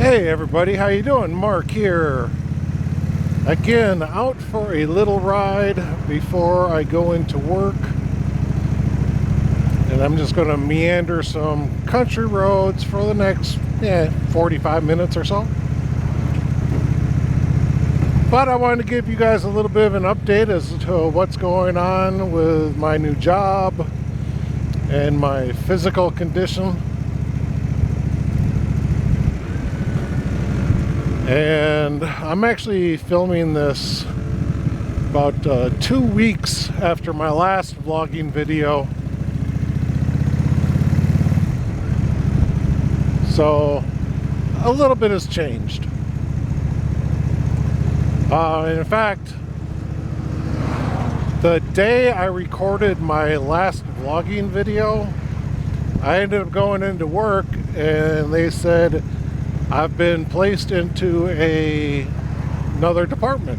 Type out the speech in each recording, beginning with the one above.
Hey everybody, how you doing? Mark here. Again, out for a little ride before I go into work. And I'm just going to meander some country roads for the next 45 minutes or so. But I wanted to give you guys a little bit of an update as to what's going on with my new job and my physical condition. And I'm actually filming this about 2 weeks after my last vlogging video. So a little bit has changed. In fact, the day I recorded my last vlogging video, I ended up going into work and they said I've been placed into another department,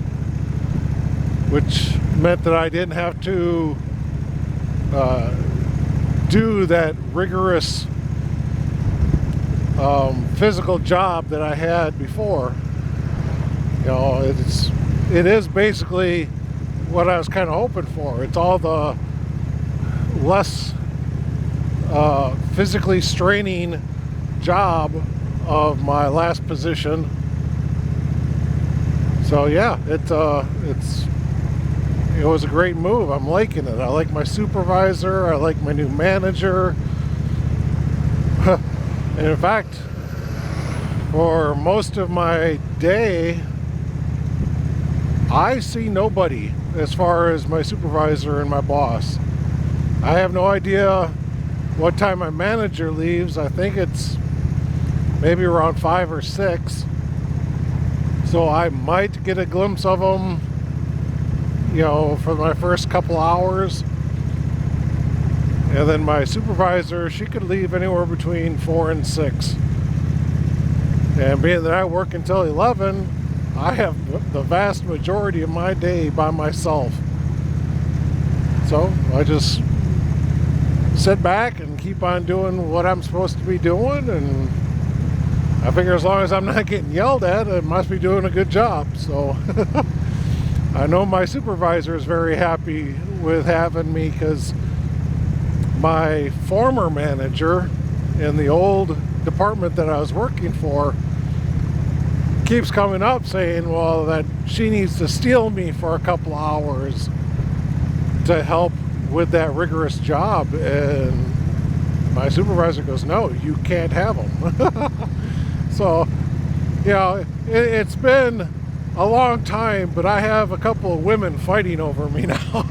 which meant that I didn't have to do that rigorous physical job that I had before. You know, it is basically what I was kind of hoping for. It's all the less physically straining job of my last position. So yeah, it was a great move. I'm liking it. I like my supervisor. I like my new manager. And in fact, for most of my day, I see nobody as far as my supervisor and my boss. I have no idea what time my manager leaves. I think it's maybe around 5 or 6. So I might get a glimpse of them, you know, for my first couple hours. And then my supervisor, she could leave anywhere between 4 and 6. And being that I work until 11, I have the vast majority of my day by myself. So I just sit back and keep on doing what I'm supposed to be doing, and I figure as long as I'm not getting yelled at, I must be doing a good job. So I know my supervisor is very happy with having me, because my former manager in the old department that I was working for keeps coming up saying, well, that she needs to steal me for a couple hours to help with that rigorous job. And my supervisor goes, no, you can't have them. So, you know, it's been a long time, but I have a couple of women fighting over me now.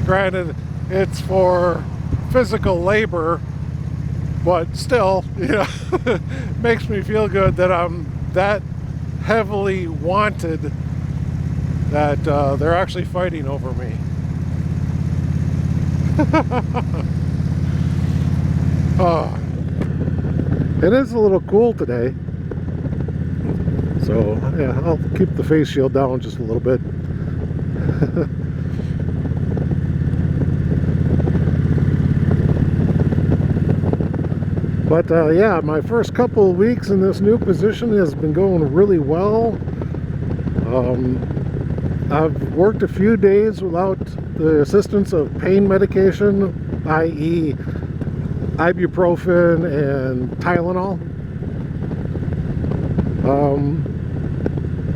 Granted, it's for physical labor, but still, you know, makes me feel good that I'm that heavily wanted that they're actually fighting over me. Oh. It is a little cool today, so yeah, I'll keep the face shield down just a little bit. But yeah, my first couple of weeks in this new position has been going really well. I've worked a few days without the assistance of pain medication, i.e. ibuprofen and Tylenol.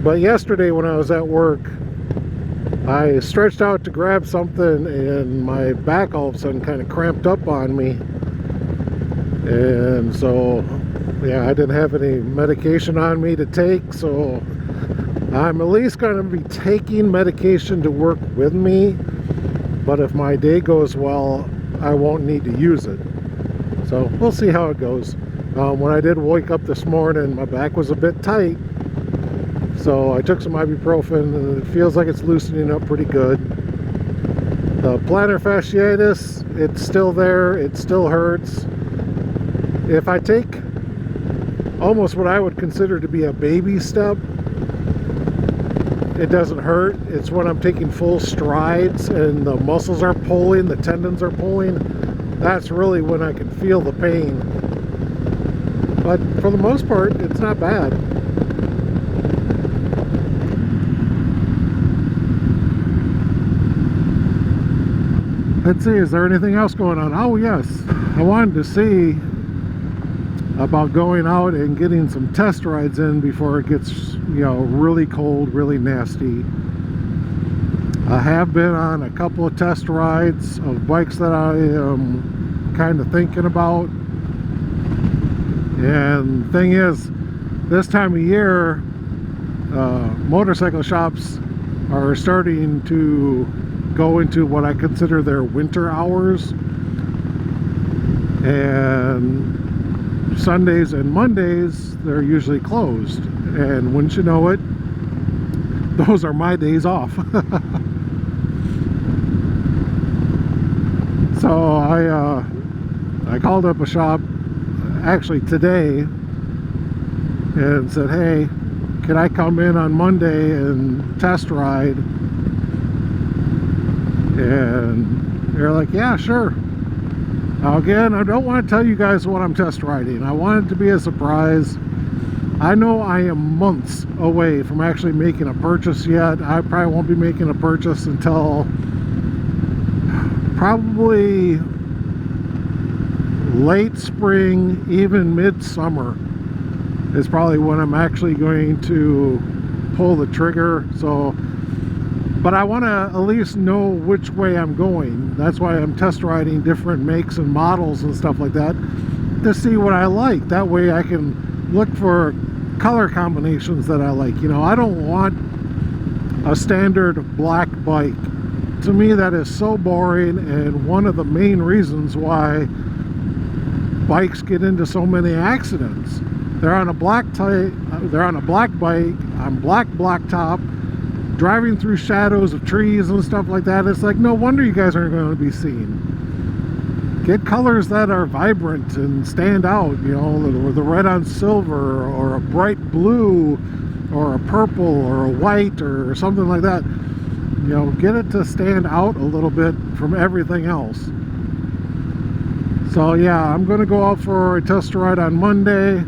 But yesterday when I was at work, I stretched out to grab something and my back all of a sudden kind of cramped up on me. And so, yeah, I didn't have any medication on me to take, so I'm at least going to be taking medication to work with me. But if my day goes well, I won't need to use it. So we'll see how it goes. When I did wake up this morning, my back was a bit tight, so I took some ibuprofen and it feels like it's loosening up pretty good. The plantar fasciitis, it's still there, it still hurts. If I take almost what I would consider to be a baby step, it doesn't hurt. It's when I'm taking full strides and the muscles are pulling, the tendons are pulling, that's really when I can feel the pain. but for the most part, it's not bad. Let's see, is there anything else going on? Oh yes, I wanted to see about going out and getting some test rides in before it gets, you know, really cold, really nasty. I have been on a couple of test rides of bikes that I am kind of thinking about. And the thing is, this time of year, motorcycle shops are starting to go into what I consider their winter hours. And Sundays and Mondays, they're usually closed. And wouldn't you know it, those are my days off. So I called up a shop actually today and said, hey, can I come in on Monday and test ride? And they're like, yeah, sure. Now again, I don't want to tell you guys what I'm test riding. I want it to be a surprise. I know I am months away from actually making a purchase yet. I probably won't be making a purchase until probably late spring, even midsummer is probably when I'm actually going to pull the trigger. So, but I want to at least know which way I'm going. That's why I'm test riding different makes and models and stuff like that to see what I like. That way I can look for color combinations that I like. You know, I don't want a standard black bike. To me, that is so boring, and one of the main reasons why bikes get into so many accidents. They're on a black bike on black blacktop, driving through shadows of trees and stuff like that. It's like, no wonder you guys aren't going to be seen. Get colors that are vibrant and stand out, you know, the red on silver, or a bright blue, or a purple, or a white, or something like that. You know, get it to stand out a little bit from everything else. So yeah, I'm going to go out for a test ride on Monday.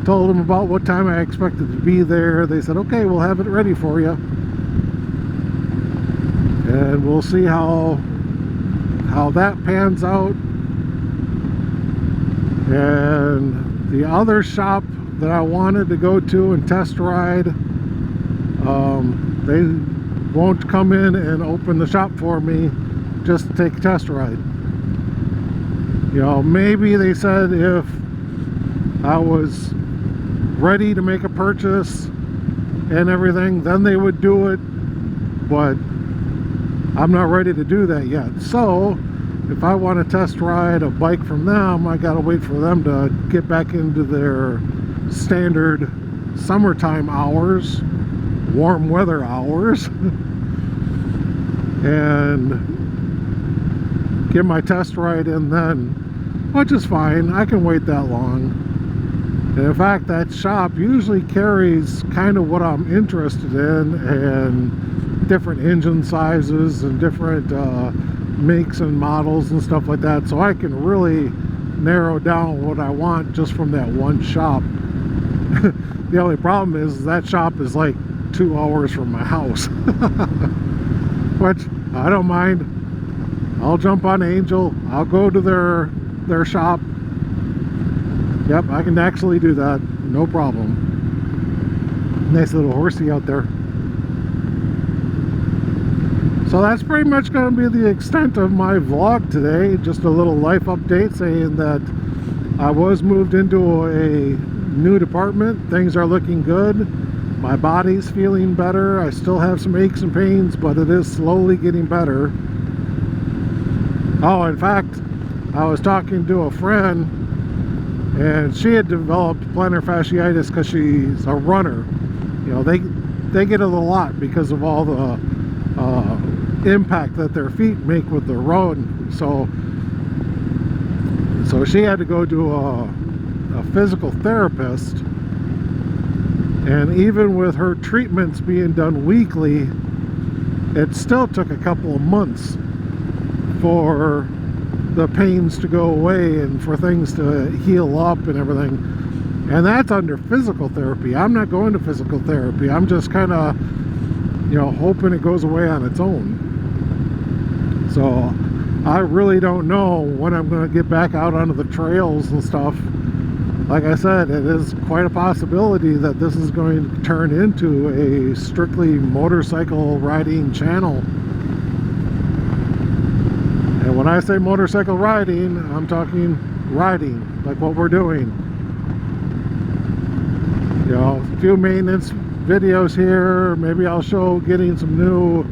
Told them about what time I expected to be there. They said, okay, we'll have it ready for you. And we'll see how that pans out. And the other shop that I wanted to go to and test ride, they won't come in and open the shop for me just to take a test ride. You know, maybe they said if I was ready to make a purchase and everything, then they would do it, but I'm not ready to do that yet. So if I want to test ride a bike from them, I gotta wait for them to get back into their standard summertime hours, warm weather hours, and get my test ride in then, which is fine. I can wait that long. And in fact, that shop usually carries kind of what I'm interested in, and different engine sizes and different makes and models and stuff like that, so I can really narrow down what I want just from that one shop. The only problem is that shop is like 2 hours from my house. Which I don't mind. I'll jump on Angel. I'll go to their shop. Yep, I can actually do that. No problem. Nice little horsey out there. So that's pretty much going to be the extent of my vlog today. Just a little life update saying that I was moved into a new department. Things are looking good. My body's feeling better. I still have some aches and pains, but it is slowly getting better. Oh, in fact, I was talking to a friend, and she had developed plantar fasciitis because she's a runner. You know, they get it a lot because of all the impact that their feet make with the road. So she had to go to a physical therapist, and even with her treatments being done weekly, it still took a couple of months for the pains to go away and for things to heal up and everything. And that's under physical therapy. I'm not going to physical therapy. I'm just kind of, you know, hoping it goes away on its own. So I really don't know when I'm going to get back out onto the trails and stuff. Like I said, it is quite a possibility that this is going to turn into a strictly motorcycle riding channel. And when I say motorcycle riding, I'm talking riding, like what we're doing. You know, a few maintenance videos here. Maybe I'll show getting some new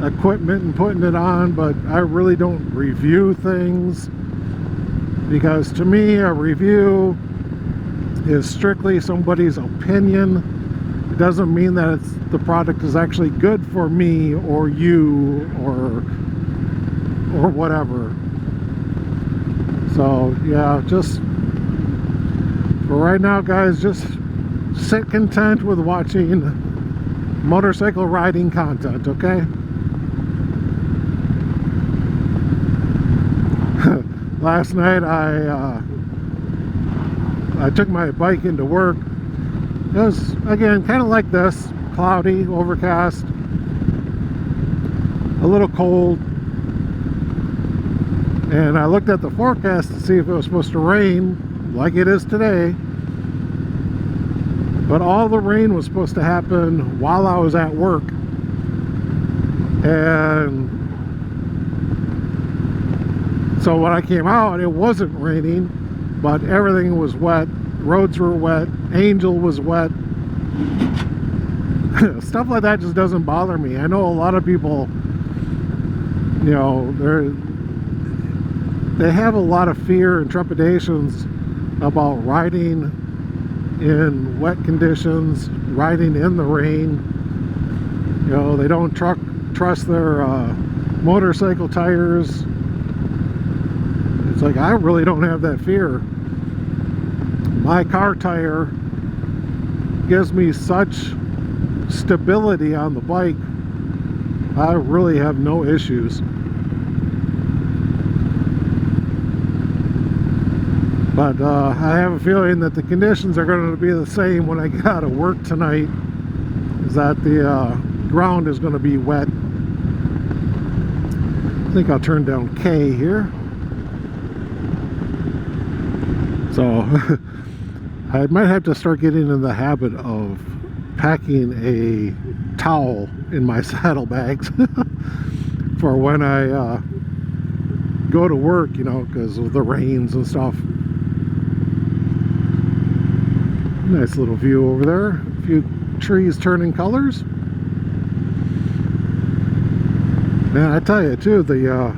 equipment and putting it on, but I really don't review things, because to me a review is strictly somebody's opinion. It doesn't mean that the product is actually good for me or you or whatever. So yeah, just for right now, guys, just sit content with watching motorcycle riding content, okay? Last night I took my bike into work. It was, again, kind of like this, cloudy, overcast, a little cold. And I looked at the forecast to see if it was supposed to rain like it is today. But all the rain was supposed to happen while I was at work. And so when I came out, it wasn't raining, but everything was wet. Roads were wet. Angel was wet. Stuff like that just doesn't bother me. I know a lot of people, you know, they have a lot of fear and trepidations about riding in wet conditions, riding in the rain. You know, they don't trust their motorcycle tires. It's like, I really don't have that fear. My car tire gives me such stability on the bike. I really have no issues. But I have a feeling that the conditions are going to be the same when I get out of work tonight, is that the ground is going to be wet. I think I'll turn down K here. So I might have to start getting in the habit of packing a towel in my saddlebags for when I go to work, you know, because of the rains and stuff. Nice little view over there. A few trees turning colors. Man, I tell you too, the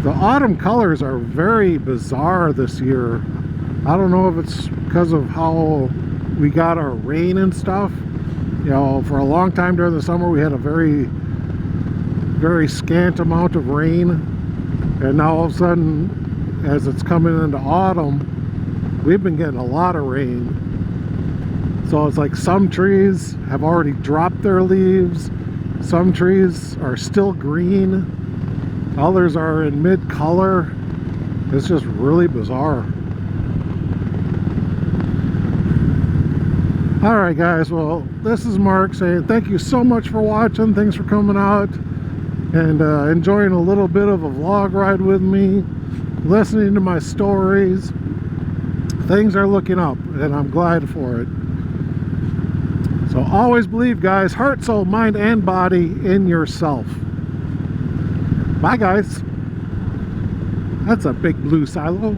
autumn colors are very bizarre this year. I don't know if it's because of how we got our rain and stuff. You know, for a long time during the summer we had a very, very scant amount of rain, and now all of a sudden, as it's coming into autumn, we've been getting a lot of rain. So it's like some trees have already dropped their leaves, some trees are still green, others are in mid-color. It's just really bizarre. Alright guys, well, this is Mark saying thank you so much for watching. Thanks for coming out and enjoying a little bit of a vlog ride with me, listening to my stories. Things are looking up, and I'm glad for it. So always believe, guys, heart, soul, mind, and body in yourself. Bye, guys. That's a big blue silo.